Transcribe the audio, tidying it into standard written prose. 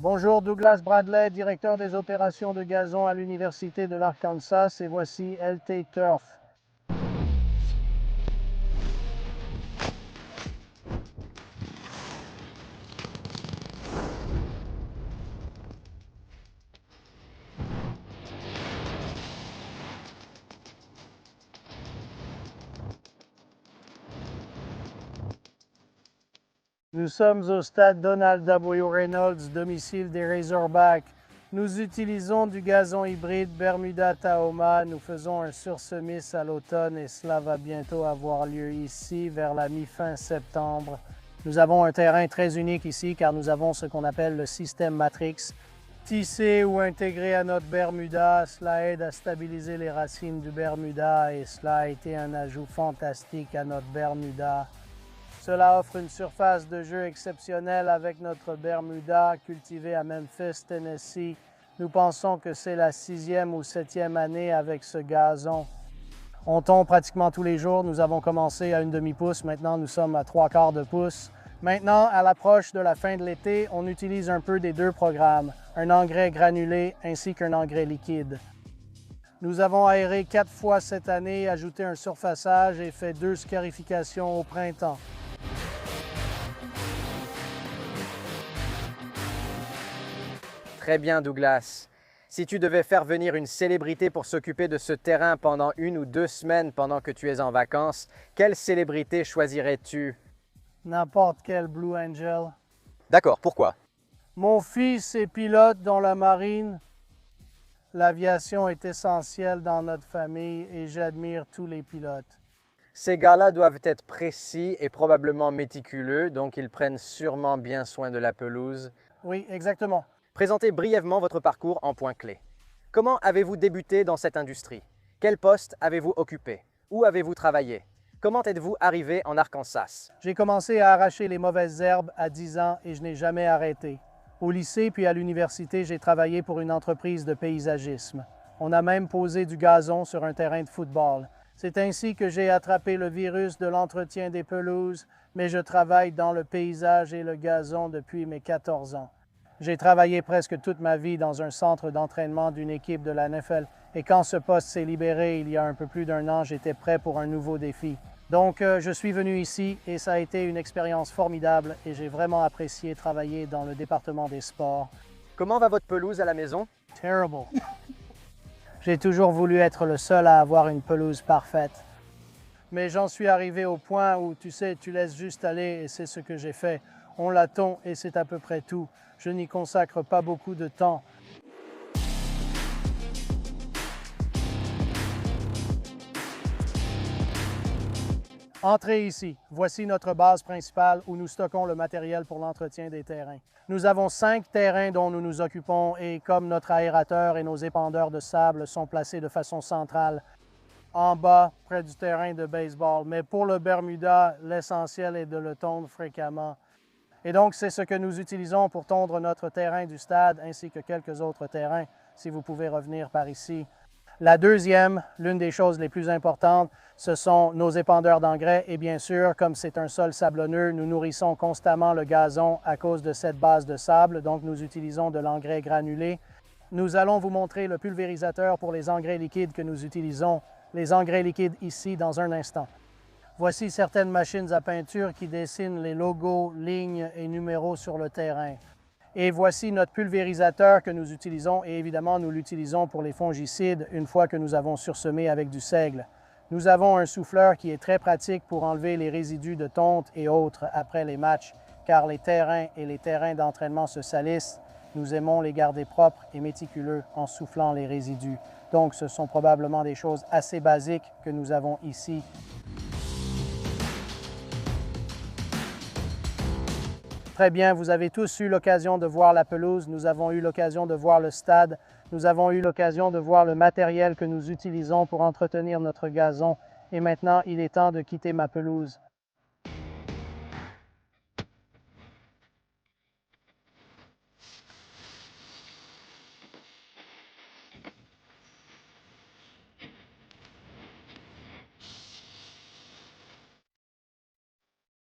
Bonjour, Douglas Bradley, directeur des opérations de gazon à l'Université de l'Arkansas, et voici LT Turf. Nous sommes au stade Donald W. Reynolds, domicile des Razorbacks. Nous utilisons du gazon hybride Bermuda-Tahoma. Nous faisons un sursemis à l'automne et cela va bientôt avoir lieu ici vers la mi-fin septembre. Nous avons un terrain très unique ici car nous avons ce qu'on appelle le système Matrix. Tissé ou intégré à notre Bermuda, cela aide à stabiliser les racines du Bermuda et cela a été un ajout fantastique à notre Bermuda. Cela offre une surface de jeu exceptionnelle avec notre Bermuda cultivé à Memphis, Tennessee. Nous pensons que c'est la 6e ou 7e année avec ce gazon. On tombe pratiquement tous les jours. Nous avons commencé à 1/2 pouce. Maintenant, nous sommes à 3/4 de pouce. Maintenant, à l'approche de la fin de l'été, on utilise un peu des deux programmes, un engrais granulé ainsi qu'un engrais liquide. Nous avons aéré 4 fois cette année, ajouté un surfaçage et fait 2 scarifications au printemps. Très bien, Douglas. Si tu devais faire venir une célébrité pour s'occuper de ce terrain pendant 1 ou 2 semaines pendant que tu es en vacances, quelle célébrité choisirais-tu? N'importe quel Blue Angel. D'accord, pourquoi? Mon fils est pilote dans la marine. L'aviation est essentielle dans notre famille et j'admire tous les pilotes. Ces gars-là doivent être précis et probablement méticuleux, donc ils prennent sûrement bien soin de la pelouse. Oui, exactement. Présentez brièvement votre parcours en points clés. Comment avez-vous débuté dans cette industrie? Quel poste avez-vous occupé? Où avez-vous travaillé? Comment êtes-vous arrivé en Arkansas? J'ai commencé à arracher les mauvaises herbes à 10 ans et je n'ai jamais arrêté. Au lycée puis à l'université, j'ai travaillé pour une entreprise de paysagisme. On a même posé du gazon sur un terrain de football. C'est ainsi que j'ai attrapé le virus de l'entretien des pelouses, mais je travaille dans le paysage et le gazon depuis mes 14 ans. J'ai travaillé presque toute ma vie dans un centre d'entraînement d'une équipe de la NFL et quand ce poste s'est libéré il y a un peu plus d'1 an, j'étais prêt pour un nouveau défi. Donc, je suis venu ici et ça a été une expérience formidable et j'ai vraiment apprécié travailler dans le département des sports. Comment va votre pelouse à la maison? Terrible. J'ai toujours voulu être le seul à avoir une pelouse parfaite. Mais j'en suis arrivé au point où, tu sais, tu laisses juste aller et c'est ce que j'ai fait. On la tond et c'est à peu près tout. Je n'y consacre pas beaucoup de temps. Entrez ici. Voici notre base principale où nous stockons le matériel pour l'entretien des terrains. Nous avons 5 terrains dont nous nous occupons et comme notre aérateur et nos épandeurs de sable sont placés de façon centrale, en bas, près du terrain de baseball. Mais pour le Bermuda, l'essentiel est de le tondre fréquemment. Et donc, c'est ce que nous utilisons pour tondre notre terrain du stade ainsi que quelques autres terrains, si vous pouvez revenir par ici. La deuxième, l'une des choses les plus importantes, ce sont nos épandeurs d'engrais. Et bien sûr, comme c'est un sol sablonneux, nous nourrissons constamment le gazon à cause de cette base de sable. Donc, nous utilisons de l'engrais granulé. Nous allons vous montrer le pulvérisateur pour les engrais liquides que nous utilisons. Les engrais liquides ici dans un instant. Voici certaines machines à peinture qui dessinent les logos, lignes et numéros sur le terrain. Et voici notre pulvérisateur que nous utilisons et évidemment nous l'utilisons pour les fongicides une fois que nous avons sursemé avec du seigle. Nous avons un souffleur qui est très pratique pour enlever les résidus de tonte et autres après les matchs car les terrains et les terrains d'entraînement se salissent. Nous aimons les garder propres et méticuleux en soufflant les résidus. Donc ce sont probablement des choses assez basiques que nous avons ici. Très bien, vous avez tous eu l'occasion de voir la pelouse, nous avons eu l'occasion de voir le stade, nous avons eu l'occasion de voir le matériel que nous utilisons pour entretenir notre gazon et maintenant il est temps de quitter ma pelouse.